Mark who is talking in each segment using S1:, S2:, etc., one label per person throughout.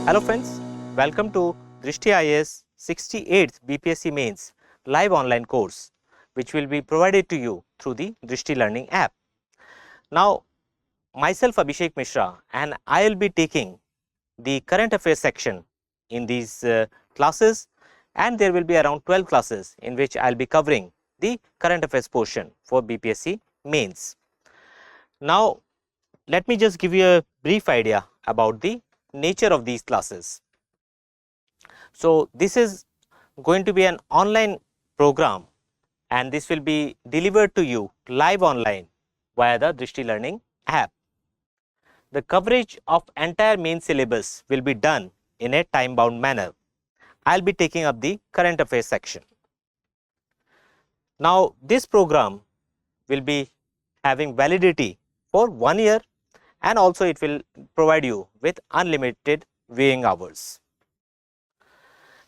S1: Hello friends, welcome to Drishti IAS 68th BPSC Mains live online course, which will be provided to you through the Drishti Learning App. Now, myself Abhishek Mishra and I will be taking the current affairs section in these classes, and there will be around 12 classes in which I will be covering the current affairs portion for BPSC Mains. Now, let me just give you a brief idea about the nature of these classes. So, this is going to be an online program and this will be delivered to you live online via the Drishti Learning App. The coverage of entire main syllabus will be done in a time bound manner. I will be taking up the current affairs section. Now, this program will be having validity for 1 year, and also it will provide you with unlimited viewing hours.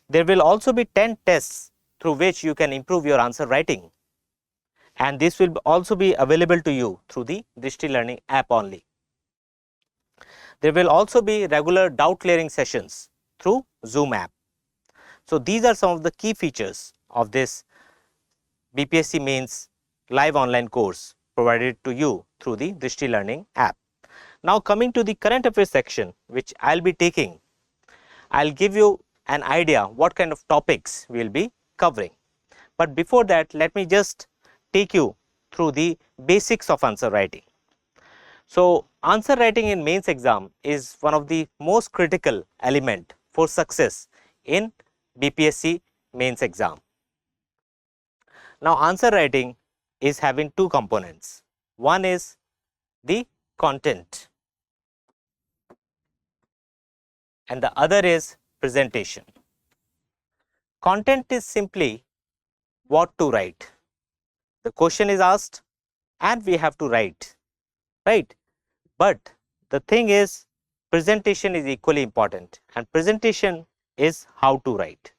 S1: There will also be 10 tests through which you can improve your answer writing, and this will also be available to you through the Drishti Learning App only. There will also be regular doubt clearing sessions through Zoom app. So, these are some of the key features of this BPSC Mains live online course provided to you through the Drishti Learning App. Now, coming to the current affairs section which I will be taking, I will give you an idea what kind of topics we will be covering. But before that, let me just take you through the basics of answer writing. So, answer writing in mains exam is one of the most critical element for success in BPSC mains exam. Now, answer writing is having two components. One is the content and the other is presentation. Content is simply what to write. The question is asked and we have to write, right? But the thing is, presentation is equally important, and presentation is how to write.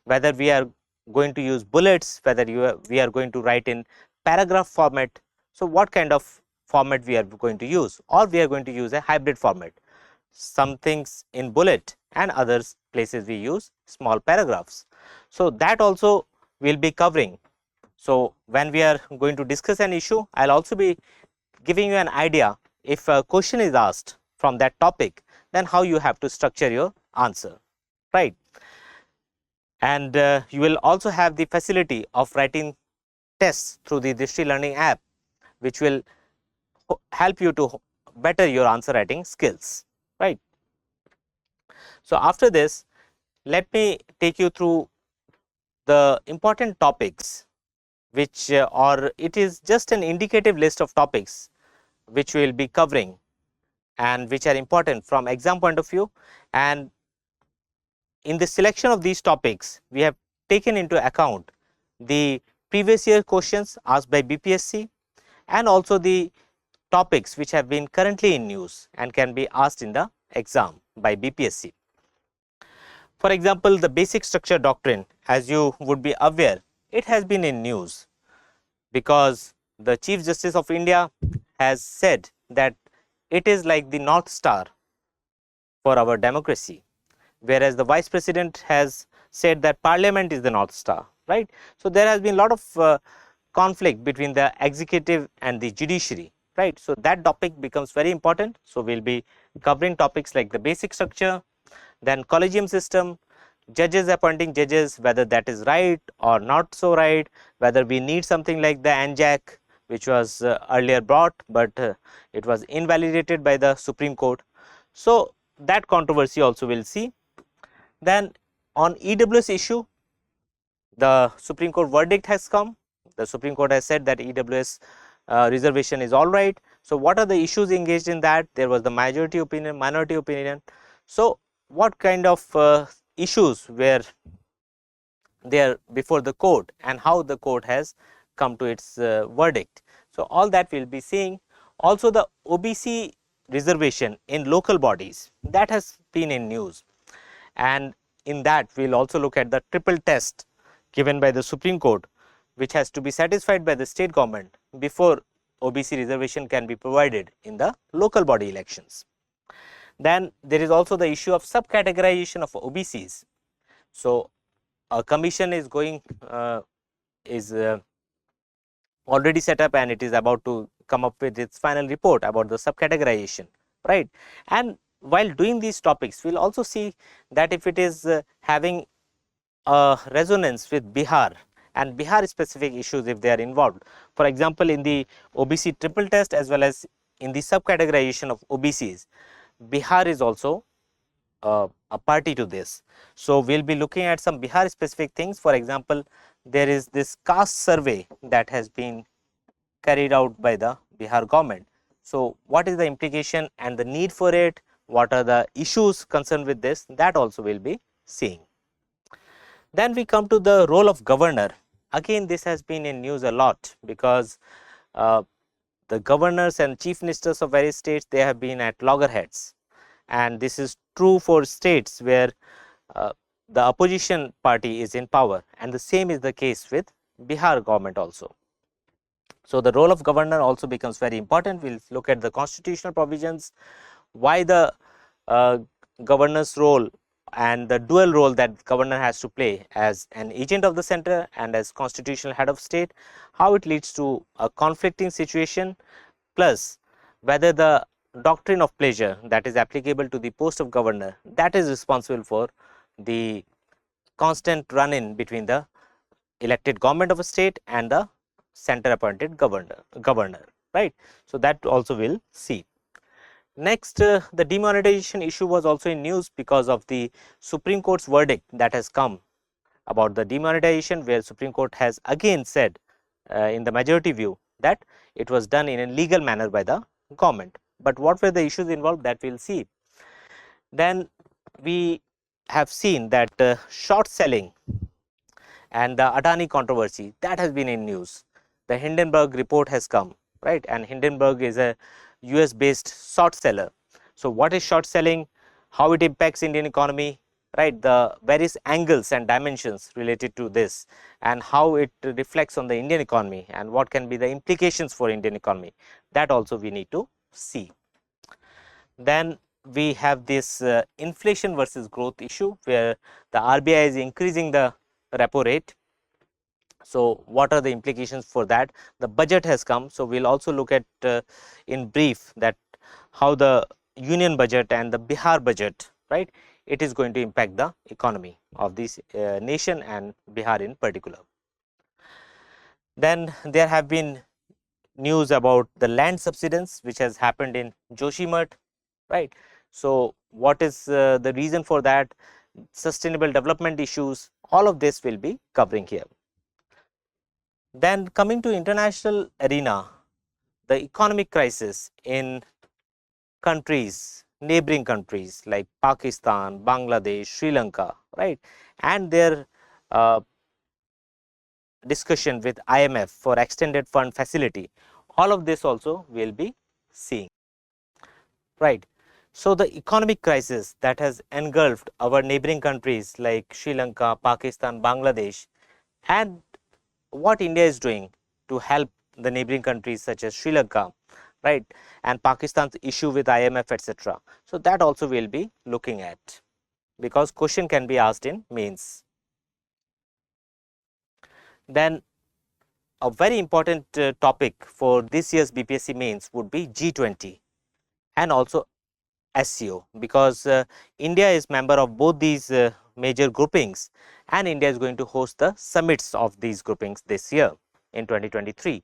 S1: Whether we are going to use bullets, whether we are going to write in paragraph format. So, what kind of format we are going to use, or we are going to use a hybrid format. Some things in bullet and others places we use small paragraphs. So, that also we will be covering. So, when we are going to discuss an issue, I will also be giving you an idea if a question is asked from that topic, then how you have to structure your answer, right? And you will also have the facility of writing tests through the Drishti Learning App, which will help you to better your answer writing skills, right? So, after this, let me take you through the important topics which or it is just an indicative list of topics which we will be covering and which are important from exam point of view. And in the selection of these topics, we have taken into account the previous year questions asked by BPSC and also the topics which have been currently in news and can be asked in the exam by BPSC. For example, the basic structure doctrine, as you would be aware, it has been in news because the Chief Justice of India has said that it is like the North Star for our democracy, whereas the Vice President has said that Parliament is the North Star, right. So, there has been a lot of conflict between the executive and the judiciary, right. So, that topic becomes very important. So, we will be covering topics like the basic structure, then collegium system, judges appointing judges, whether that is right or not so right, whether we need something like the ANJAC, which was earlier brought, but it was invalidated by the Supreme Court. So, that controversy also we will see. Then on EWS issue, the Supreme Court verdict has come. The Supreme Court has said that EWS reservation is all right. So, what are the issues engaged in that? There was the majority opinion, minority opinion. So, what kind of issues were there before the court and how the court has come to its verdict. So, all that we will be seeing. Also, the OBC reservation in local bodies, that has been in news, and in that we will also look at the triple test given by the Supreme Court, which has to be satisfied by the state government before OBC reservation can be provided in the local body elections. Then there is also the issue of subcategorization of OBCs. So a commission is already set up, and it is about to come up with its final report about the subcategorization, right? And while doing these topics, we'll also see that if it is having a resonance with Bihar and Bihar specific issues if they are involved. For example, in the OBC triple test as well as in the subcategorization of OBCs, Bihar is also a party to this. So we'll be looking at some Bihar specific things. For example, there is this caste survey that has been carried out by the Bihar government. So what is the implication and the need for it? What are the issues concerned with this? That also we'll be seeing. Then we come to the role of governor. Again, this has been in news a lot because the governors and chief ministers of various states, they have been at loggerheads, and this is true for states where the opposition party is in power, and the same is the case with Bihar government also. So the role of governor also becomes very important. We'll look at the constitutional provisions, why the governor's role and the dual role that governor has to play as an agent of the center and as constitutional head of state, how it leads to a conflicting situation, plus whether the doctrine of pleasure that is applicable to the post of governor, that is responsible for the constant run-in between the elected government of a state and the center appointed governor, right? So that also we'll see. Next, the demonetization issue was also in news because of the Supreme Court's verdict that has come about the demonetization, where Supreme Court has again said in the majority view that it was done in a legal manner by the government. But what were the issues involved, that we'll see. Then we have seen that short selling and the Adani controversy, that has been in news. The Hindenburg report has come, right? And Hindenburg is a US based short seller. So what is short selling, how it impacts Indian economy, right? The various angles and dimensions related to this, and how it reflects on the Indian economy, and what can be the implications for Indian economy, that also we need to see. Then we have this inflation versus growth issue, where the RBI is increasing the repo rate. So what are the implications for that? The budget has come, so we'll also look at in brief that how the union budget and the Bihar budget, right, it is going to impact the economy of this nation and Bihar in particular. Then there have been news about the land subsidence which has happened in Joshimath, right? So what is the reason for that? Sustainable development issues, all of this will be covering here. Then coming to international arena, the economic crisis in countries, neighboring countries like Pakistan, Bangladesh, Sri Lanka, right, and their discussion with IMF for extended fund facility, all of this also we will be seeing, right. So the economic crisis that has engulfed our neighboring countries like Sri Lanka, Pakistan, Bangladesh, and what India is doing to help the neighboring countries such as Sri Lanka, right, and Pakistan's issue with IMF, etc. So that also we will be looking at, because question can be asked in mains. Then a very important topic for this year's BPSC mains would be G20 and also SCO, because India is member of both these major groupings, and India is going to host the summits of these groupings this year in 2023.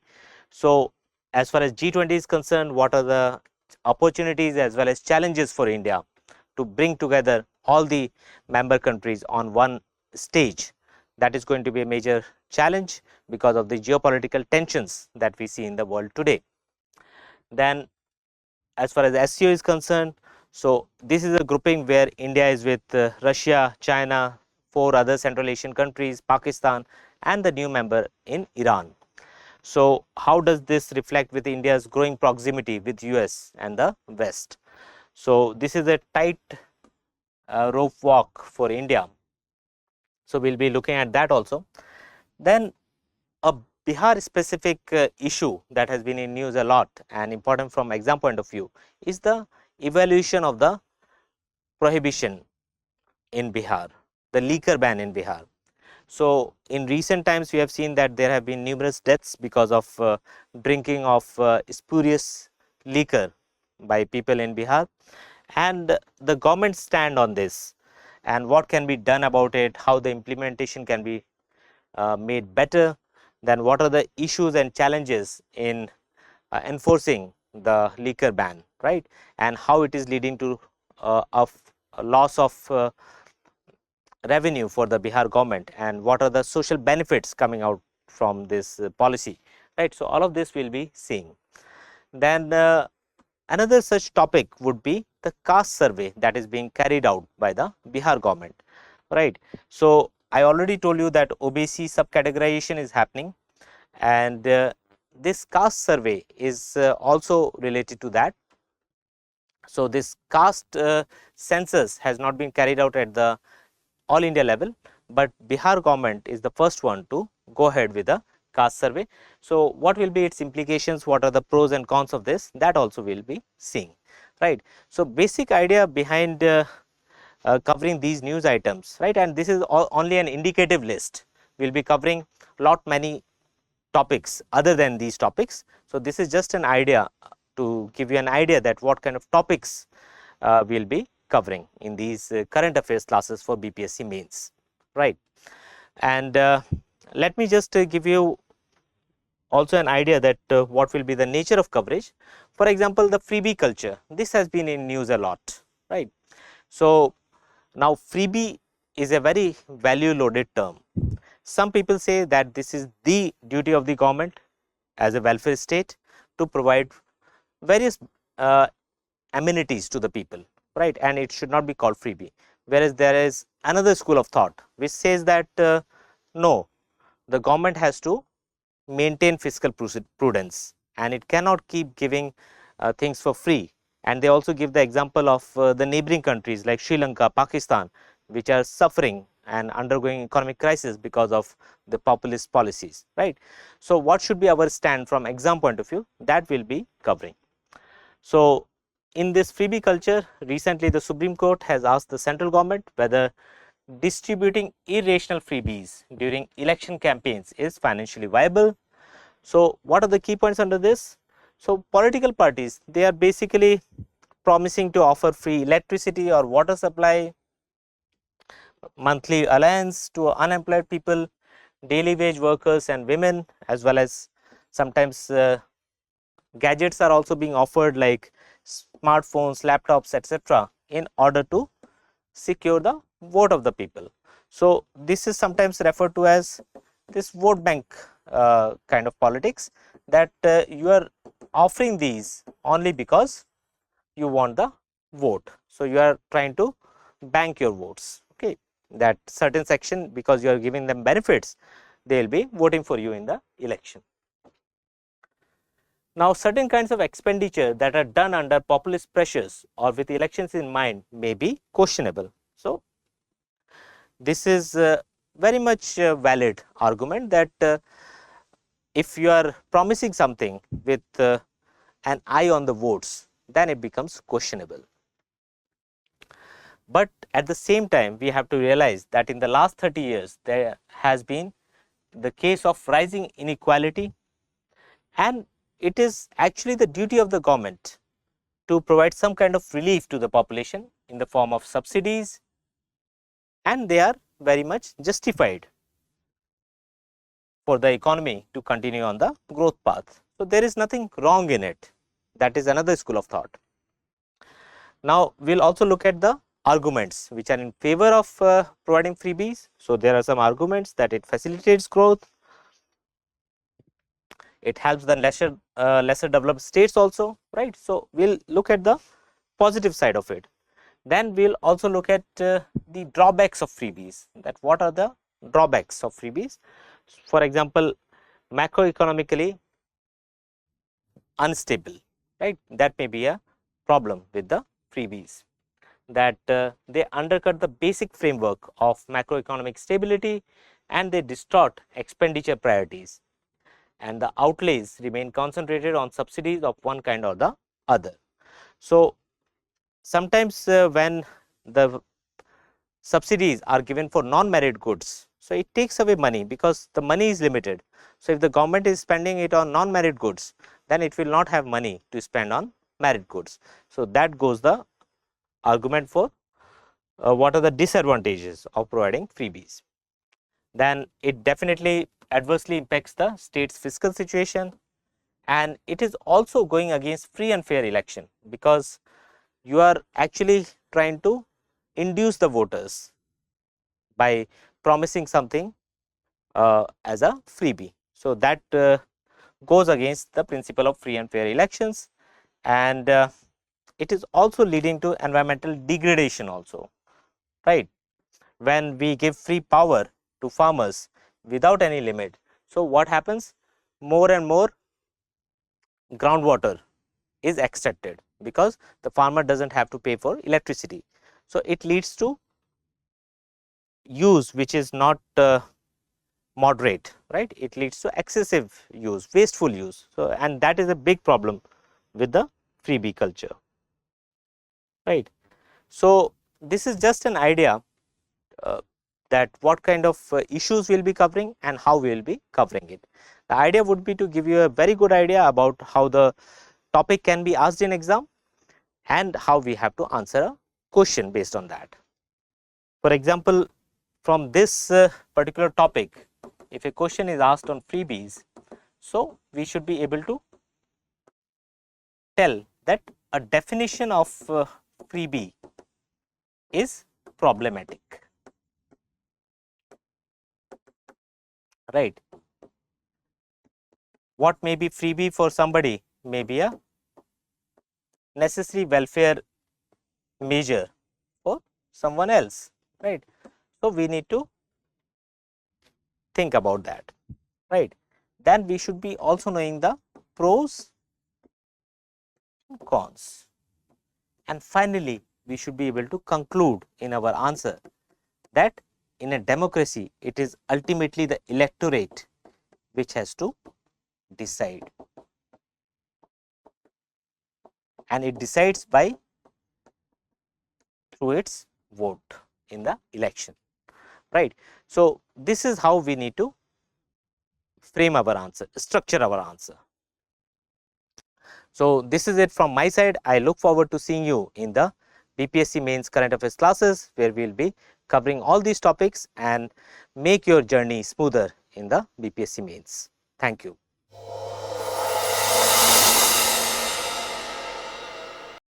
S1: So as far as G20 is concerned, what are the opportunities as well as challenges for India to bring together all the member countries on one stage? That is going to be a major challenge because of the geopolitical tensions that we see in the world today. Then as far as SCO is concerned, so this is a grouping where India is with Russia, China, 4 other Central Asian countries, Pakistan, and the new member in Iran. So how does this reflect with India's growing proximity with US and the West? So this is a tight rope walk for India. So we'll be looking at that also. Then a Bihar specific issue that has been in news a lot and important from exam point of view is the evaluation of the prohibition in Bihar, the liquor ban in Bihar. So, in recent times we have seen that there have been numerous deaths because of drinking of spurious liquor by people in Bihar, and the government stand on this and what can be done about it, how the implementation can be made better, then what are the issues and challenges in enforcing the liquor ban, right, and how it is leading to a loss of revenue for the Bihar government, and what are the social benefits coming out from this policy, right. So, all of this we will be seeing. Then another such topic would be the caste survey that is being carried out by the Bihar government, right. So, I already told you that OBC subcategorization is happening, and this caste survey is also related to that. So, this caste census has not been carried out at the all India level, but Bihar government is the first one to go ahead with the caste survey. So, what will be its implications, what are the pros and cons of this, that also we will be seeing, right. So, basic idea behind covering these news items, right, and this is only an indicative list. We will be covering lot many topics other than these topics. So, this is just an idea to give you an idea that what kind of topics we will be covering in these current affairs classes for BPSC mains, right. And let me just give you also an idea that what will be the nature of coverage. For example, the freebie culture, this has been in news a lot, right. So, now freebie is a very value loaded term. Some people say that this is the duty of the government as a welfare state to provide various amenities to the people, right, and it should not be called freebie. Whereas there is another school of thought which says that no, the government has to maintain fiscal prudence and it cannot keep giving things for free. And they also give the example of the neighboring countries like Sri Lanka, Pakistan, which are suffering and undergoing economic crisis because of the populist policies, right. So, what should be our stand from exam point of view, that will be covering. So, in this freebie culture, recently the Supreme Court has asked the central government whether distributing irrational freebies during election campaigns is financially viable. So, what are the key points under this? So, political parties, they are basically promising to offer free electricity or water supply, monthly allowance to unemployed people, daily wage workers and women, as well as sometimes gadgets are also being offered like smartphones, laptops, etc., in order to secure the vote of the people. So, this is sometimes referred to as this vote bank kind of politics, that you are offering these only because you want the vote. So, you are trying to bank your votes, okay, that certain section, because you are giving them benefits, they will be voting for you in the election. Now, certain kinds of expenditure that are done under populist pressures or with elections in mind may be questionable. So, this is very much valid argument that if you are promising something with an eye on the votes, then it becomes questionable. But at the same time, we have to realize that in the last 30 years, there has been the case of rising inequality, and it is actually the duty of the government to provide some kind of relief to the population in the form of subsidies, and they are very much justified for the economy to continue on the growth path. So, there is nothing wrong in it. That is another school of thought. Now, we will also look at the arguments which are in favor of providing freebies. So, there are some arguments that it facilitates growth, it helps the lesser developed states also, right. So, we will look at the positive side of it. Then we will also look at the drawbacks of freebies, that what are the drawbacks of freebies. For example, macroeconomically unstable, right, that may be a problem with the freebies, that they undercut the basic framework of macroeconomic stability and they distort expenditure priorities, and the outlays remain concentrated on subsidies of one kind or the other. So, sometimes when the subsidies are given for non-merit goods, so it takes away money because the money is limited. So, if the government is spending it on non-merit goods, then it will not have money to spend on merit goods. So, that goes the argument for what are the disadvantages of providing freebies. Then it definitely adversely impacts the state's fiscal situation, and it is also going against free and fair election, because you are actually trying to induce the voters by promising something as a freebie. So, that goes against the principle of free and fair elections, and it is also leading to environmental degradation also, right. When we give free power to farmers without any limit, so what happens? More and more groundwater is extracted because the farmer does not have to pay for electricity. So, it leads to use which is not moderate, right. It leads to excessive use, wasteful use. So, and that is a big problem with the freebie culture, right. So, this is just an idea that what kind of issues we will be covering and how we will be covering it. The idea would be to give you a very good idea about how the topic can be asked in exam and how we have to answer a question based on that. For example, from this particular topic, if a question is asked on freebies, so we should be able to tell that a definition of freebie is problematic, right. What may be freebie for somebody may be a necessary welfare measure for someone else, right. So, we need to think about that, right. Then we should be also knowing the pros and cons, and finally, we should be able to conclude in our answer that in a democracy it is ultimately the electorate which has to decide, and it decides by through its vote in the election, right. So, this is how we need to frame our answer, structure our answer. So, this is it from my side. I look forward to seeing you in the BPSC Mains Current Affairs classes, where we will be covering all these topics and make your journey smoother in the BPSC Mains. Thank you.